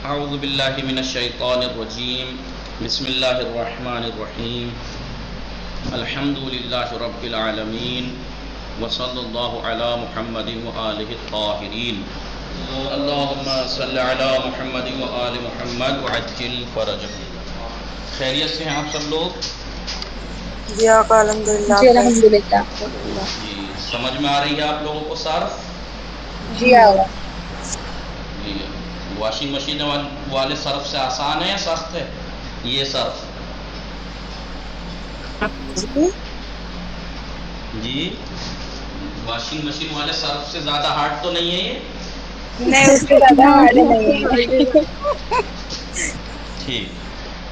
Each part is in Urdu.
اعوذ باللہ من الشیطان الرجیم بسم اللہ الرحمن الرحیم الحمد للہ رب العالمین وصلی اللہ علی محمد وآلہ الطاہرین اللہم صلی علی محمد وآل محمد وعجل فرجہ۔ خیریت سے ہیں آپ سب لوگ؟ جی آقا الحمدللہ۔ جی الحمدللہ۔ جی سمجھ میں آ رہی ہے آپ لوگوں کو صرف؟ جی آقا۔ جی واشنگ مشین والے صرف سے آسان ہے یا سخت ہے یہ صرف؟ جی واشنگ مشین والے صرف سے زیادہ ہارڈ تو نہیں ہے یہ؟ نہیں اس سے زیادہ ہارڈ نہیں ہے۔ ٹھیک،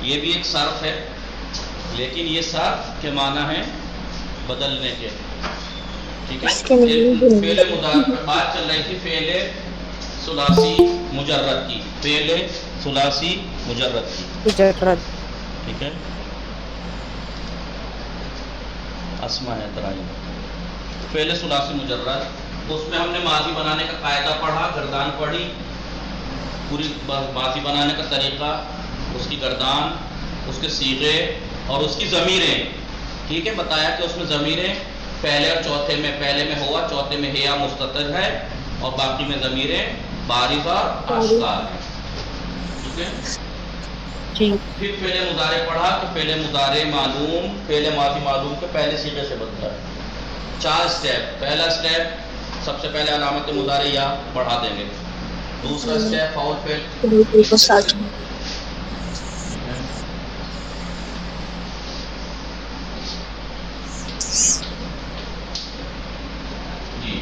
یہ بھی ایک صرف ہے لیکن یہ صرف کے معنی ہے بدلنے کے، ٹھیک ہے؟ فعل مضارع پر بات چل رہی تھی، فعل ثلاثی مجرد کی، فعل ثلاثی مجرد کی، ٹھیک ہے؟ اسما ہے ترائی فعل ثلاثی مجرد، اس میں ہم نے ماضی بنانے کا قاعدہ پڑھا، گردان پڑھی، پوری ماضی بنانے کا طریقہ، اس کی گردان، اس کے صیغے اور اس کی ضمیریں، ٹھیک ہے؟ بتایا کہ اس میں ضمیریں پہلے اور چوتھے میں، پہلے میں ہوا، چوتھے میں ہے یا مستتر ہے، اور باقی میں ضمیریں بارز اور آشکار ہیں، ٹھیک ہے؟ پھر فعل مضارع پڑھا کہ فعل مضارع معلوم فعل ماضی معلوم کے پہلے صیغے سے بنتا ہے، 4 اسٹیپ۔ پہلا اسٹیپ سب سے پہلے علامت مضارع یا بڑھا دیں گے، دوسرا اسٹیپ فاعل فعل، جی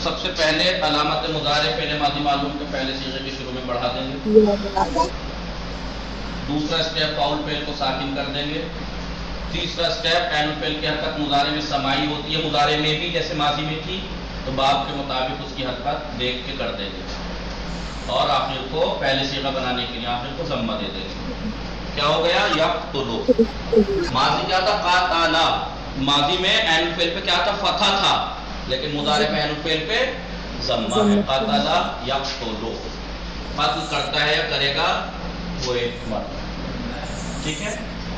سب سے پہلے علامت مضارع فعل ماضی معلوم کے پہلے صیغے کے شروع میں بڑھا دیں گے، دوسرا اسٹیپ فاعل فعل کو ساکن کر دیں گے، تیسرا اسٹیپ عین الفعل کی حرکت مضارع میں سماعی ہوتی ہے، مضارع میں بھی جیسے ماضی میں تھی تو باب کے مطابق اس کی حرکت دیکھ کے کر دیں گے، اور آخر کو پہلے صیغہ بنانے کے لیے آخر کو ضمہ دے دیں گے۔ کیا ہو گیا؟ یقتلو، ماضی کیا تھا؟ قاتلا، ماضی میں عین الفعل پہ کیا تھا؟ فتح تھا، لیکن مضارع میں عین الفعل پہ ضمہ ہے، قاتلا یقتلو، قتل کرتا ہے یا کرے گا وہ ایک مرد، ٹھیک ہے؟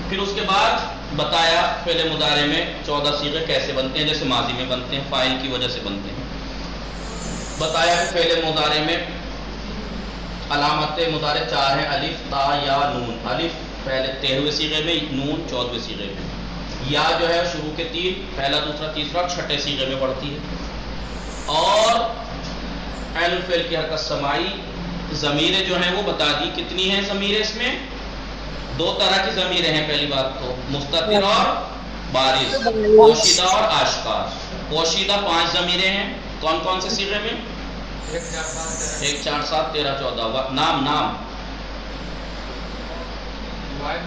پھر اس کے بعد بتایا فعل مضارع میں 14 صیغے کیسے بنتے ہیں، جیسے ماضی میں بنتے ہیں، فاعل کی وجہ سے بنتے ہیں۔ بتایا کہ فعل مضارع میں علامت مضارع 4 ہیں، الف، تا، یا، نون۔ الف پہلے 13ویں صیغے میں، نون 14ویں صیغے میں، یا جو ہے شروع کے 3 پہلا، دوسرا، تیسرا اور چھٹے صیغے میں بڑھتی ہے، اور عین الفعل کی حرکت سماعی۔ ضمیریں جو ہیں وہ بتا دی، کتنی ہیں ضمیریں؟ اس میں 2 طرح کی ضمیریں ہیں، پہلی بات تو مستتر اور بارز، پوشیدہ اور آشکار۔ پوشیدہ 5 ضمیریں ہیں، کون کون سے صیغے میں؟ 1 4 7 13 14۔ نام واحد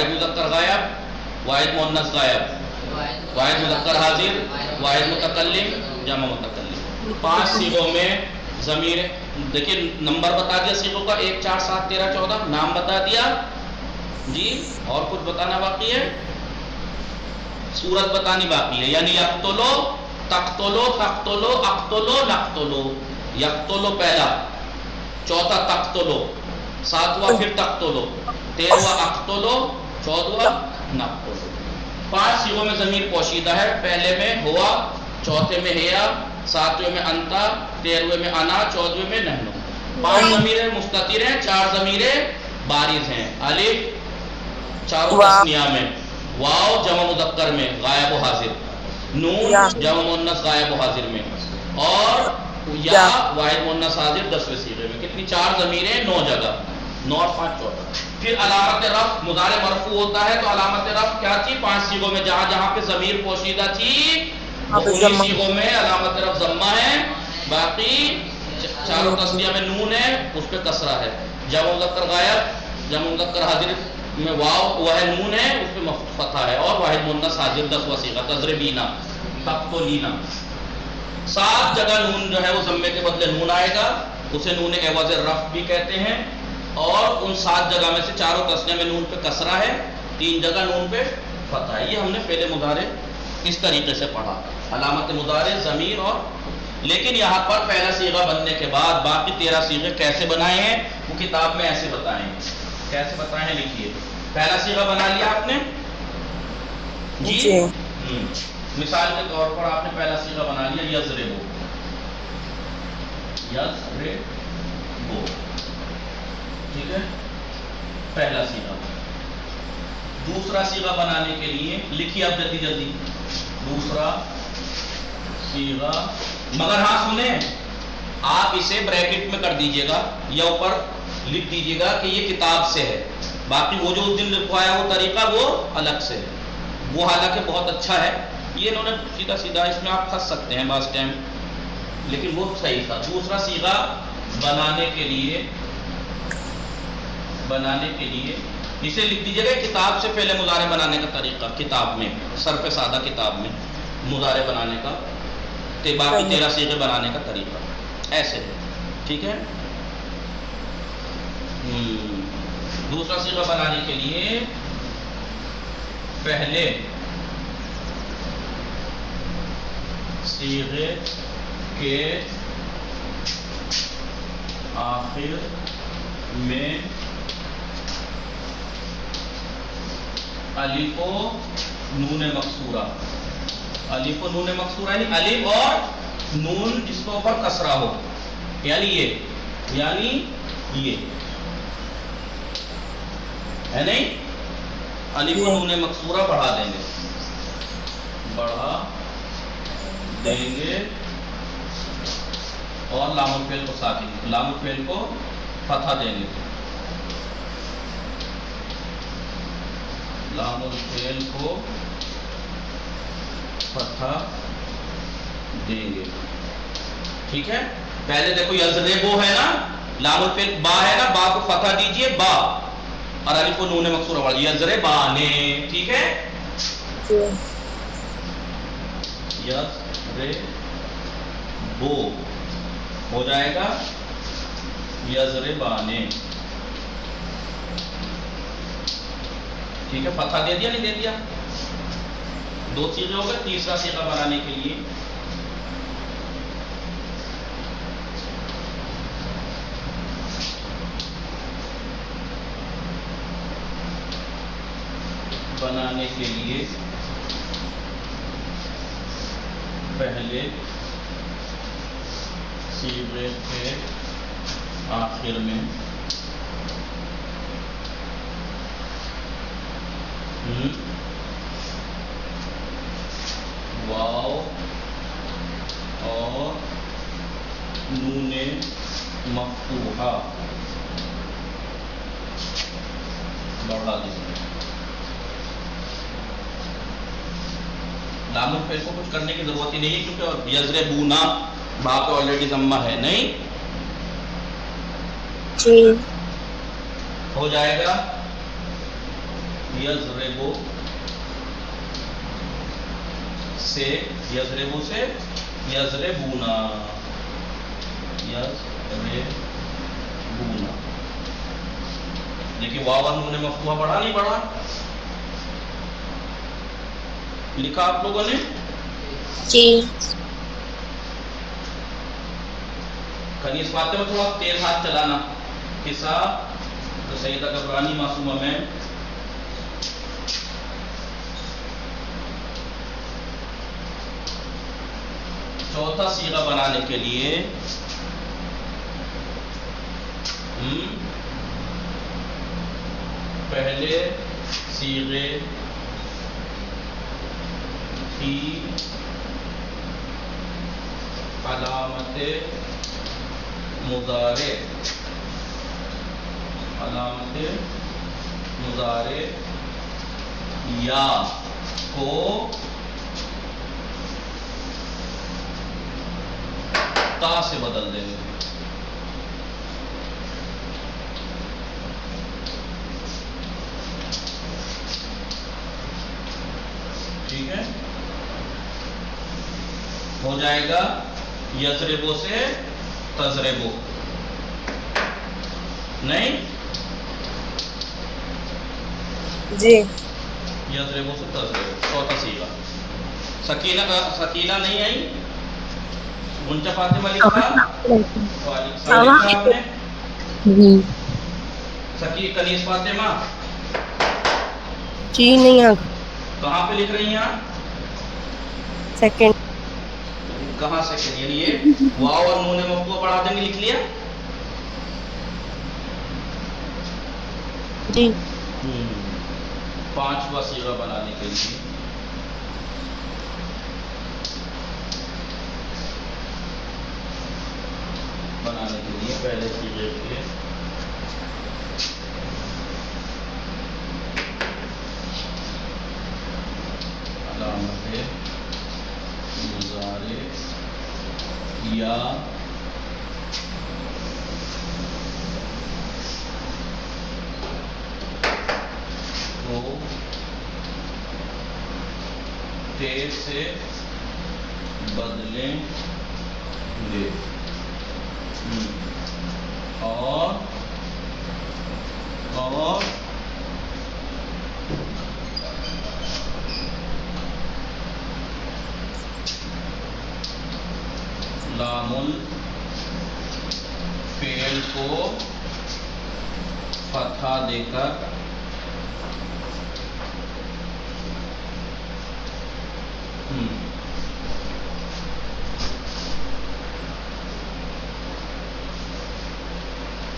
مذکر غائب، واحد مؤنث غائب، واحد مذکر حاضر، واحد متکلم، جمع متکلم۔ 5 صیغوں میں ضمیر، دیکھیے نمبر بتا دیا صیغوں کا، 1 4 7 13 14، نام بتا دیا جی، اور کچھ بتانا باقی ہے؟ صورت بتانی باقی ہے، یعنی یقتلو، تقتلو، تقتلو، اقتلو، نقتلو۔ یقتلو پہلا، چوتھا تقتلو، 7واں پھر تقتلو، 13واں اقتلو، 14واں نقتلو۔ 5 صیغوں میں ضمیر پوشیدہ ہے، پہلے میں ہوا، چوتھے میں ہیا، 7ویں میں انتا، 13ویں میں انا، 14ویں میں نحنو۔ 5 ضمیریں مستتر ہیں، 4 ضمیریں بارز ہیں، الف چاروں تسنیہ میں، واو جمع مذکر میں غائب و حاضر، نون جمع مؤنث غائب و حاضر میں، اور یا واحد مؤنث حاضر 10ویں صیغے میں۔ کتنی؟ 4 ضمیریں 9 جگہ، 9 اور 5 14۔ پھر علامت رفع، مضارع مرفوع ہوتا ہے تو علامت رفع کیا تھی؟ 5 صیغوں میں جہاں جہاں پہ ضمیر پوشیدہ تھی انہی صیغوں میں علامت رفع ضمہ ہے، باقی چاروں تسنیہ میں نون ہے، اس پہ کسرہ ہے۔ جمع مذکر غائب، جمع مذکر حاضر میں واو وہ ہے، نون ہے، اس پہ فتحہ ہے، اور واحد مؤنث حاضر 10واں صیغہ تضربینا، تقتلینا۔ 7 جگہ نون جو ہے وہ ضمے کے بدلے نون آئے گا، اسے نون عوض رفع بھی کہتے ہیں، اور ان 7 جگہ میں سے چاروں تسنیہ میں نون پہ کسرہ ہے، 3 جگہ نون پہ فتحہ ہے۔ یہ ہم نے فعل مضارع اس طریقے سے پڑھا، علامت مضارع، ضمیر اور لیکن یہاں پر پہلا صیغہ بننے کے بعد باقی 13 صیغے کیسے بنائے ہیں وہ کتاب میں ایسے بتائے ہیں. کیسے بتائے ہیں لکھیے. پہلا صیغہ بنا لیا آپ نے جی. جی. مثال کے طور پر آپ نے پہلا صیغہ بنا لیا یضربو. یضربو ٹھیک ہے پہلا صیغہ. دوسرا صیغہ بنانے کے لیے لکھیے آپ جلدی جلدی. دوسرا صیغہ مگر ہاں سنیں آپ اسے بریکٹ میں کر دیجئے گا یا اوپر لکھ دیجئے گا کہ یہ کتاب سے ہے. باقی وہ جو اس دن لکھوایا وہ طریقہ وہ الگ سے ہے. وہ حالانکہ بہت اچھا ہے. یہ انہوں نے سیدھا سیدھا اس میں آپ پھنس سکتے ہیں بعض ٹائم لیکن وہ صحیح تھا. دوسرا صیغہ بنانے کے لیے اسے لکھ دیجیے گا کتاب سے پہلے مضارع بنانے کا طریقہ. کتاب میں صرف سادہ کتاب میں مضارع بنانے کا باقی 13 صیغے بنانے کا طریقہ ایسے ہے. ٹھیک ہے. دوسرا صیغہ بنانے کے لیے پہلے صیغے کے آخر میں الف و نون مقصورہ. الف و نون مقصورہ یعنی الف اور نون جس کے اوپر کسرہ ہو یعنی یہ ہے نہیں. الف و نون مقصورہ بڑھا دیں گے اور لام الفعل کو ساکن لام الفعل کو فتحہ دیں گے. لام الفعل کو فتحہ دیں گے. ٹھیک ہے. پہلے دیکھو یضربو ہے نا لام الفعل با ہے نا با کو فتحہ دیجئے با اور الف و نون مقصورہ بڑھ یضربانے. ٹھیک ہے. یضربو ہو جائے گا یضربانے. ٹھیک ہے. فتحہ دے دیا نہیں دے دیا. 2 چیزیں ہو گئے. تیسرا صیغہ بنانے کے لیے پہلے صیغے کے آخر میں واو اور نون مفتوحہ بڑھا دیں. لام الفعل کو کچھ کرنے کی ضرورت ہی نہیں ہے کیونکہ یضربونا با پہ آلریڈی ضمہ ہے نہیں. جی ہو جائے گا یضربو سے یضربونا. دیکھیے واو اور نون مفتوحہ پڑھا نہیں پڑھا لکھا آپ لوگوں نے. جی کنی اس بات میں تھوڑا تیز ہاتھ چلانا. قصہ سیدہ کبرانی معصومہ میں چوتھا صیغہ بنانے کے لیے پہلے صیغے کی علامت مضارع یا کو تا سے بدل دیں گے. ٹھیک ہے. ہو جائے گا یضربو سے تضربو نہیں. جی یضربو سے تضربو چوتھا صیغہ. سکینہ نہیں آئی منچا فاطمہ لکھا صحیح لکھا آپ نے. جی سکی کنیز فاطمہ جی نہیں آ کہاں پہ لکھ رہی ہیں آپ؟ سیکنڈ. کہاں سے یعنی یہ واو اور نون مفتوحہ پڑھا دیں گے لکھ لیا. جی 5واں صیغہ بنانے کے لیے پہلے صیغے کے علامت مضارع یا کو تے سے بدلیں گے اور لام الفعل کو فتحہ دے کر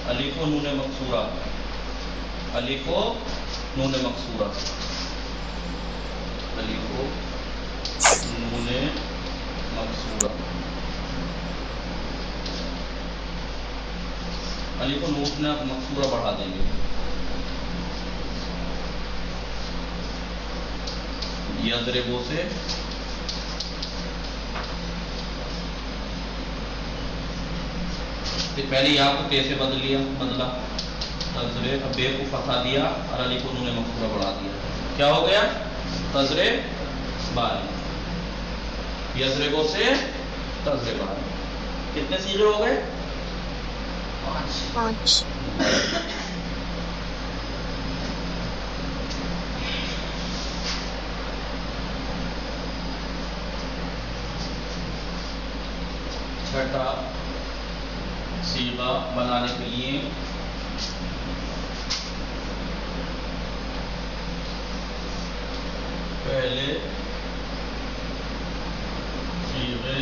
الف و نون مکسورہ الف و نون مکسورہ الف و نون مکسورہ الف و نون مکسورہ بڑھا دیں گے. یضربو سے پہلے یا کو تے سے بدلا تضرب بے کو فتحہ دیا اور الف کو نون مکسورہ بڑھا دیا. کیا ہو گیا؟ تضربان. یضربو سے تضربان. کتنے صیغے ہو گئے؟ 5. چھٹا صیغہ بنانے کے لیے پہلے صیغے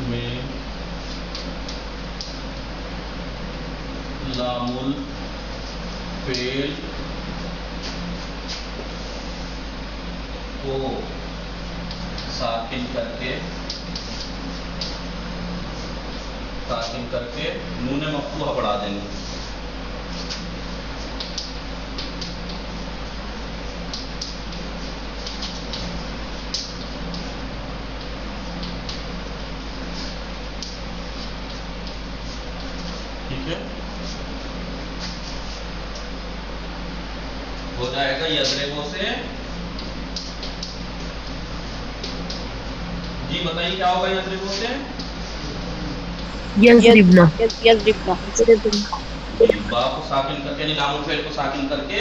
میں لام الفعل کو ساکن کر کے نون مفتوحہ بڑھا دیں گے. ٹھیک ہے، ہو جائے گا یضربو سے. جی بتائیے کیا ہوگا یضربو سے؟ یضربنا. با کو ساکن کر کے یعنی لام الفعل کو ساکن کر کے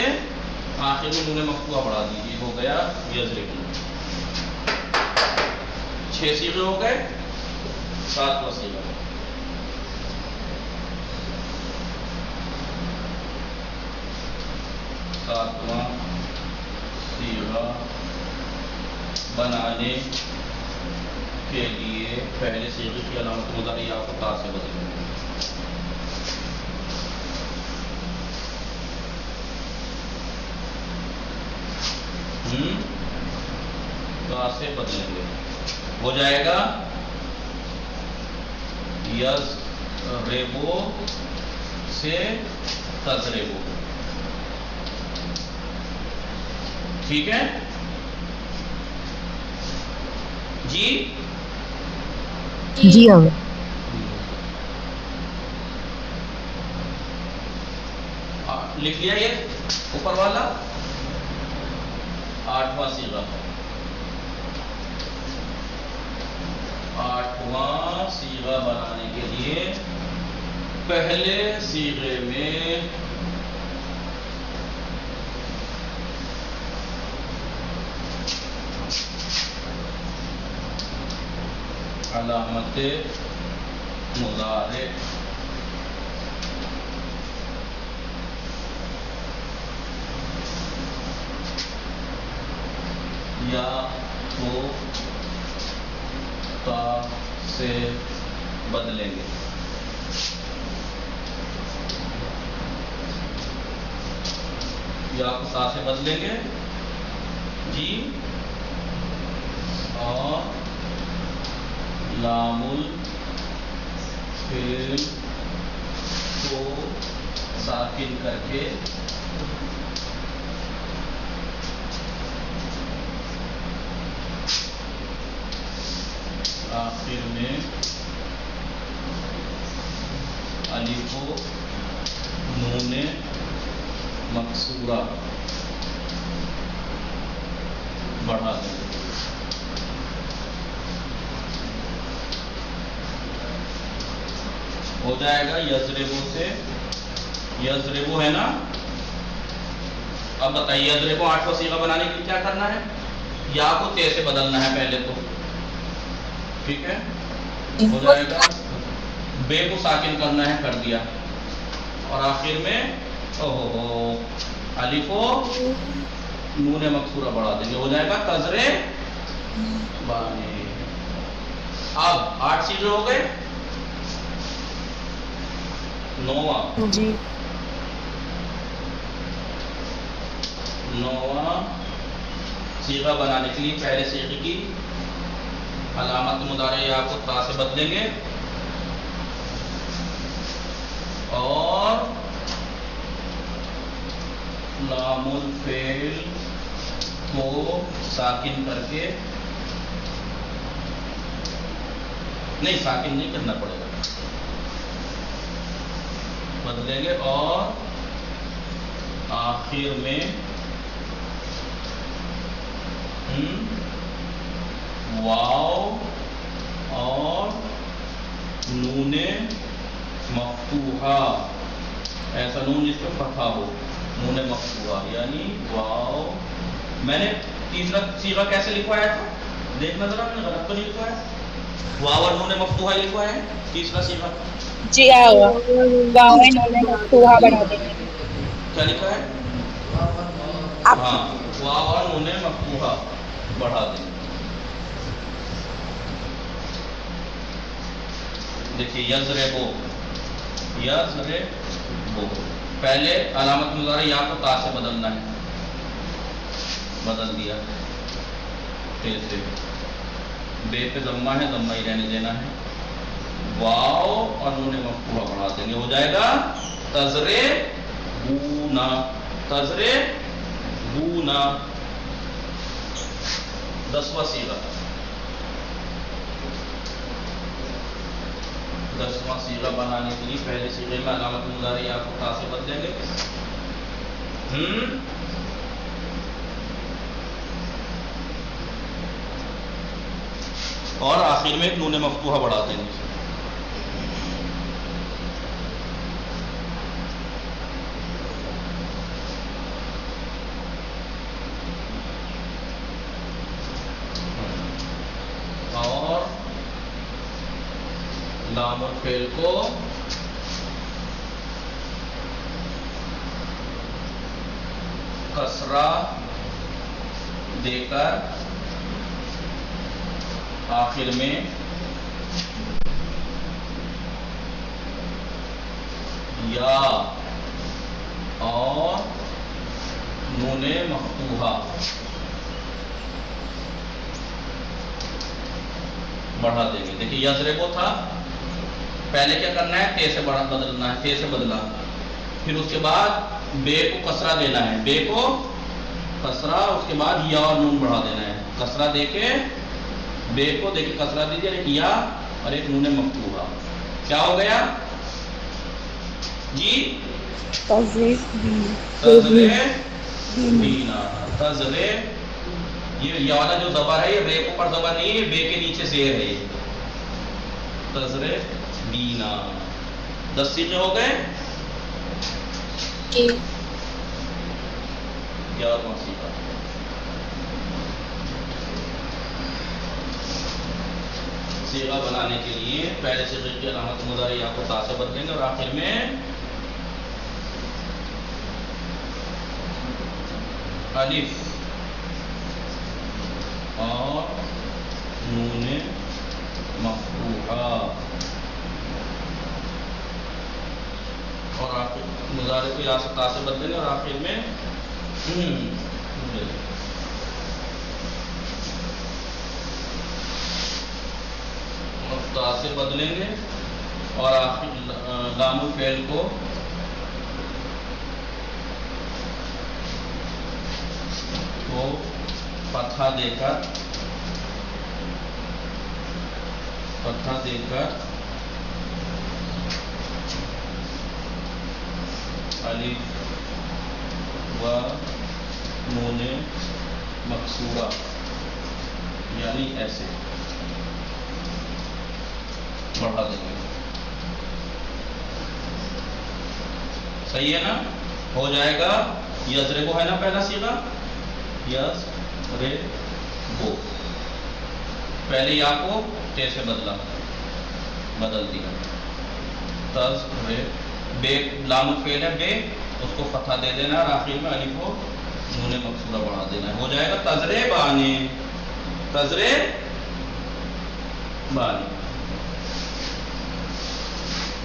آخر میں نون مفتوحہ بڑھا دیجیے. ہو گیا یضربنا. 6 صیغے ہو گئے. 7واں صیغہ بنانے کے لیے پہلے صیغے کی علامت مضارع یا کو تا سے بدلیں گے. تا سے بدلیں گے. ہو جائے گا یضربو سے تضربو. ٹھیک ہے جی. جی ہاں. لکھ لیا یہ اوپر والا 8واں صیغہ. 8واں صیغہ بنانے کے لیے پہلے صیغے میں علامت مضارع یا تو تا سے بدلیں گے. یا کو تا سے بدلیں گے جی. اور لام الفعل کو ساکن کر کے آخر میں الف و نون مکسورہ بڑھا دیں. ہو جائے گا یضربو سے. یضربو ہے نا. اب بتائیے یضربو 8واں صیغہ بنانے کے لیے کیا کرنا ہے؟ یا کو تے سے بدلنا ہے پہلے تو. ٹھیک ہے. ہو جائے گا. بے کو ساکن کرنا ہے، کر دیا. اور آخر میں الف و نون مکسورہ بڑھا دیں گے. ہو جائے گا تزرے بانے. اب 8 صیغے ہو گئے. 9واں جی. 9واں صیغہ بنانے کے لیے پہلے صیغے کی علامت مضارع یا کو تا سے بدلیں گے اور لام الفعل کو ساکن کر کے، نہیں ساکن نہیں کرنا پڑے گا، بدلیں گے اور آخر میں واو اور نون مفتوحہ، ایسا نون جس پہ فتحہ ہو، نون مفتوحہ یعنی واو. میں نے تیسرا صیغہ کیسے لکھوایا تھا؟ دیکھنا ذرا، میں نے غلط تو نہیں لکھوایا. واو اور نون مفتوحہ لکھوایا ہے تیسرا صیغہ. جی آ ہوا. واو ہے نون مفتوحہ بڑھا دیں گے. کیا لکھا ہے؟ ہاں، واو اور نون مفتوحہ بڑھا دیں گے. دیکھیے یضربو، یضربو پہلے علامت مضارع یا کو تا سے بدلنا ہے، بدل دیا. تے سے. بے پہ ضمہ ہے، ضمہ ہی رہنے دینا ہے. واو اور نون مفتوحہ بڑھا دیں گے. ہو جائے گا تضربونا. تضربونا 10واں صیغہ. 10واں صیغہ بنانے کے لیے پہلے صیغے میں علامت مضارع یا کو تا سے بدلیں گے. اور آخر میں ایک نون مفتوحہ بڑھا دیں گے. اور لام الفعل کو کسرہ دے کر آخر میں یا اور نون مفتوحہ بڑھا دیں گے. دیکھیے یضربو تھا، پہلے کیا کرنا ہے؟ تے سے بدلنا ہے. تے سے بدلا، پھر اس کے بعد بے کو کسرہ دینا ہے. بے کو کسرہ، اس کے بعد یا اور نون بڑھا دینا ہے. کسرہ دے کے بے کو دیکھیے کسرہ دیجیے، ایک یا اور ایک نون مفتوحہ. کیا ہو گیا جی؟ تضربینا. تضرب، یہ یا والا جو زبر ہے یہ رے کو پر زبر نہیں ہے، بے کے نیچے زیر ہے. یہ تضربینا. 10 صیغے ہو گئے. 11واں صیغہ. صیغہ بنانے کے لیے پہلے صیغے کی علامت مضارع یا کو تا سے بدلیں گے اور آخر میں الف اور نون مفتوحہ اور آخر مضارع کو یا سے تا سے بدلیں گے اور آخر میں تا سے بدلیں گے اور آخر لام الفعل کو فتحہ دے کر الف و نون مکسورہ یعنی ایسے بڑھا دیں گے. صحیح ہے نا؟ ہو جائے گا یضربو ہے نا پہلا صیغہ یضربو پہلے یا کو تے سے بدل دیا بے لام الفعل ہے بے اس کو فتحہ دے دینا اور آخر میں الف کو نون مکسورہ بڑھا دینا ہے. ہو جائے گا تضربانی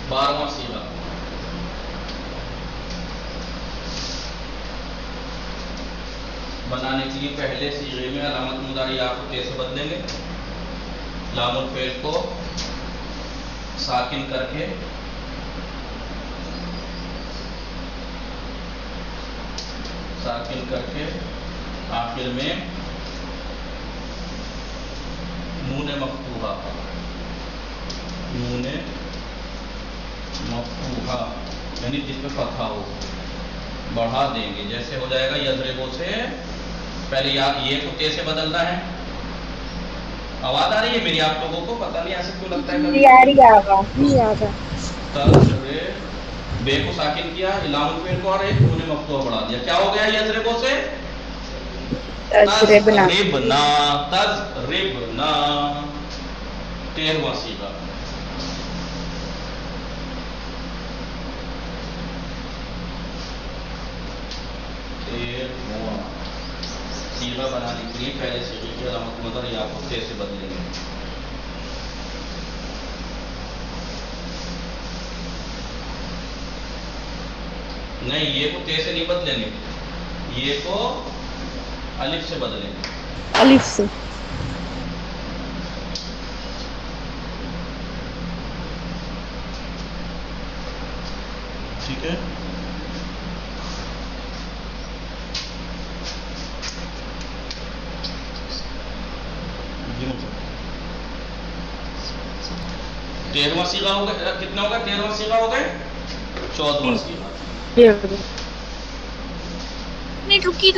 12واں صیغہ. بنانے کے لیے پہلے صیغے میں علامت مضارع یا کو تے سے بدلیں گے، لام الفعل کو ساکن کر کے آخر میں نون مفتوحہ یعنی جس پہ فتحہ ہو بڑھا دیں گے. جیسے ہو جائے گا یضربو سے پہلے یہ کو تے سے بدلنا ہے. آواز آ رہی ہے میری آپ لوگوں کو؟ پتہ نہیں ایسے کیوں لگتا ہے. بے کو ساکن کیا، لام الفعل کو اور ایک نون مفتوحہ بڑھا دیا. کیا ہو گیا یضربو سے تضربنا 13واں صیغہ. صیغہ بنانے کے لیے پہلے صیغے کی علامت مضارع یا کو تے سے بدلیں گے. نہیں، یہ کو تے سے نہیں بدلیں گے، یہ کو الف سے بدلیں گے. الف سے ٹھیک ہے. تیرہواں صیغہ ہو گیا. کتنا ہوگا؟ 13واں صیغہ ہو گئے. 14واں صیغہ. رکی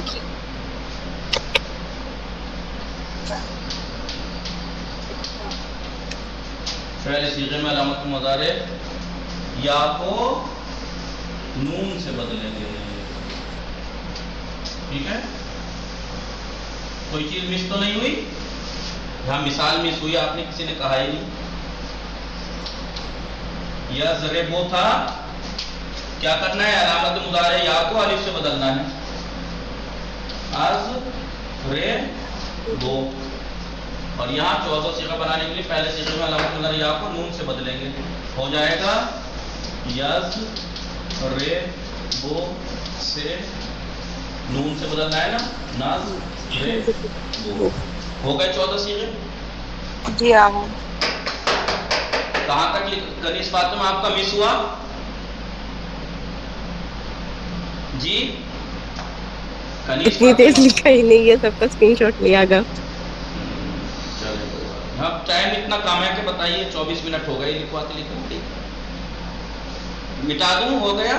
پہلے صیغے میں علامت مضارع یا کو نون سے بدلیں گے. ٹھیک ہے. کوئی چیز مس تو نہیں ہوئی؟ یہاں مثال مس ہوئی، آپ نے کسی نے کہا ہی نہیں. یضربو تھا، کیا کرنا ہے؟ علامت مضارع یا کو الف سے بدلنا ہے. یضربو. اور یہاں 14 صیغہ بنانے کے لیے پہلے صیغے میں علامت مضارع یا کو نون سے بدلیں گے. ہو جائے گا یضربو سے نون سے بدلنا ہے نا، نضربو. ہو گئے 14 صیغے. جی ہاں. کہاں تک کنیس فاطمہ آپ کا مس ہوا؟ جی کنیس فاطمہ لکھا ہی نہیں ہے، سب کا اسکرین شاٹ لیا گا. ہاں ٹائم اتنا کم ہے کہ بتائیے 24 منٹ ہو گئے لکھواتے لکھواتے. مٹا دوں؟ ہو گیا.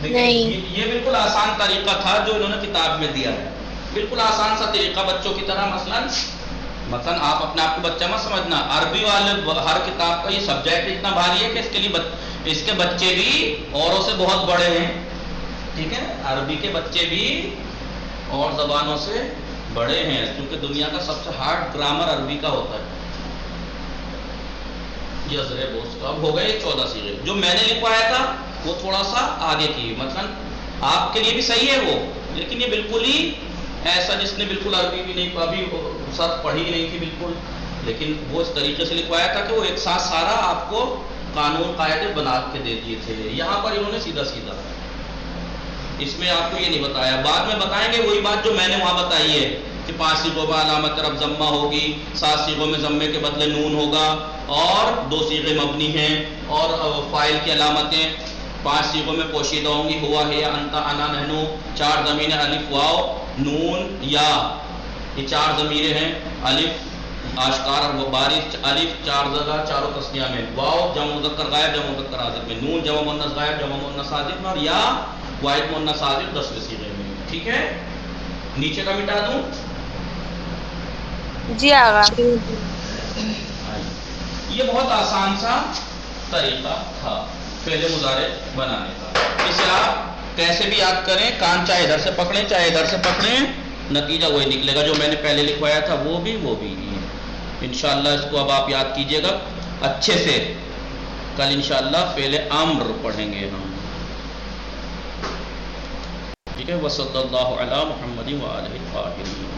یہ بالکل آسان طریقہ تھا جو انہوں نے کتاب میں دیا ہے. بالکل آسان سا طریقہ بچوں کی طرح. مثلا آپ اپنے آپ کو بچہ مت سمجھنا. عربی والے ہر کتاب کا یہ سبجیکٹ اتنا بھاری ہے کہ اس کے لیے اس کے بچے بھی اوروں سے بہت بڑے ہیں. ٹھیک ہے. عربی کے بچے بھی اور زبانوں سے بڑے ہیں کیونکہ دنیا کا سب سے ہارڈ گرامر عربی کا ہوتا ہے. یزر بوس کا اب ہو گئے 14 سیغے. جو میں نے لکھوایا تھا وہ تھوڑا سا آگے کی، مثلا آپ کے لیے بھی صحیح ہے وہ، لیکن یہ بالکل ہی ایسا جس نے بالکل عربی بھی نہیں ابھی سر پڑھی نہیں تھی بالکل، لیکن وہ اس طریقے سے لکھوایا تھا کہ وہ ایک ساتھ سارا آپ کو قانون قاعدے بنا کے دے دیے تھے. یہاں پر انہوں نے سیدھا سیدھا اس میں آپ کو یہ نہیں بتایا. بعد میں بتائیں گے وہی بات جو میں نے وہاں بتائی ہے کہ 5 صیغوں میں علامت رب ضمہ ہوگی، 7 صیغوں میں ضمے کے بدلے نون ہوگا، اور 2 صیغے مبنی ہیں، اور فاعل کی علامتیں 5 صیغوں میں پوشیدہ ہوں گی، ہوا ہے، انت، انا، نحنو. 4 ضمیر الف واو نون یا، یہ 4 ضمیریں ہیں، الف آشکار اور بارش، الف 4 جگہ چاروں تسنیہ میں، واو جمع مذکر غائب جمع مذکر حاضر میں، نون جمع مؤنث غائب جمع مؤنث حاضر میں، اور یا واحد مؤنث حاضر 10ویں صیغے میں. ٹھیک ہے، نیچے کا مٹا دوں. جی آغا. یہ بہت آسان سا طریقہ تھا فعل مضارع بنانے کا. اسے آپ کیسے بھی یاد کریں، کان چاہے ادھر سے پکڑیں چاہے ادھر سے پکڑیں، نتیجہ وہی نکلے گا جو میں نے پہلے لکھوایا تھا، وہ بھی انشاءاللہ. اس کو اب آپ یاد کیجئے گا اچھے سے. کل انشاءاللہ فعل امر پڑھیں گے ہم. ٹھیک ہے، وصلی اللہ علی محمد وآلہ الطاہرین.